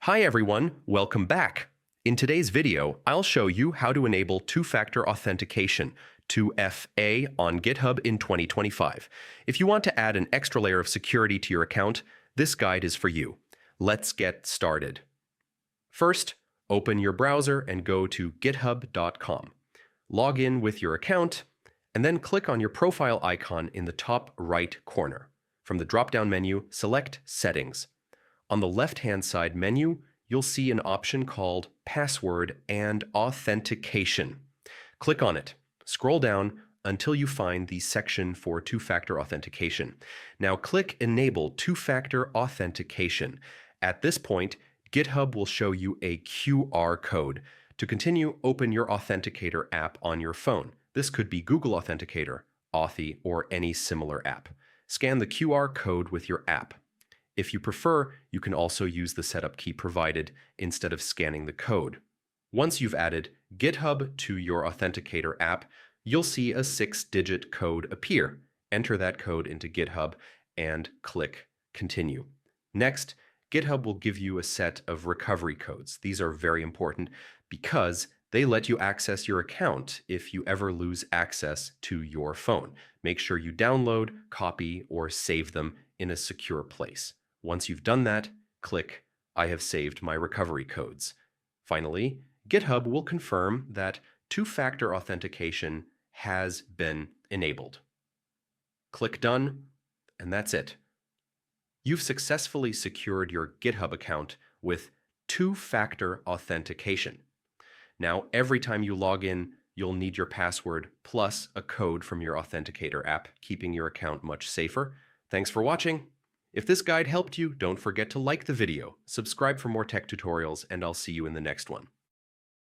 Hi everyone, welcome back. In today's video, I'll show you how to enable two-factor authentication, 2FA, on GitHub in 2025. If you want to add an extra layer of security to your account, this guide is for you. Let's get started. First, open your browser and go to github.com. Log in with your account, and then click on your profile icon in the top right corner. From the drop-down menu, select Settings. On the left-hand side menu, you'll see an option called Password and Authentication. Click on it. Scroll down until you find the section for two-factor authentication. Now click Enable Two-Factor Authentication. At this point, GitHub will show you a QR code. To continue, open your Authenticator app on your phone. This could be Google Authenticator, Authy, or any similar app. Scan the QR code with your app. If you prefer, you can also use the setup key provided instead of scanning the code. Once you've added GitHub to your Authenticator app, you'll see a 6-digit code appear. Enter that code into GitHub and click Continue. Next, GitHub will give you a set of recovery codes. These are very important because they let you access your account if you ever lose access to your phone. Make sure you download, copy, or save them in a secure place. Once you've done that, click I have saved my recovery codes. Finally, GitHub will confirm that two-factor authentication has been enabled. Click Done, and that's it. You've successfully secured your GitHub account with two-factor authentication. Now, every time you log in, you'll need your password plus a code from your Authenticator app, keeping your account much safer. Thanks for watching. If this guide helped you, don't forget to like the video, subscribe for more tech tutorials, and I'll see you in the next one.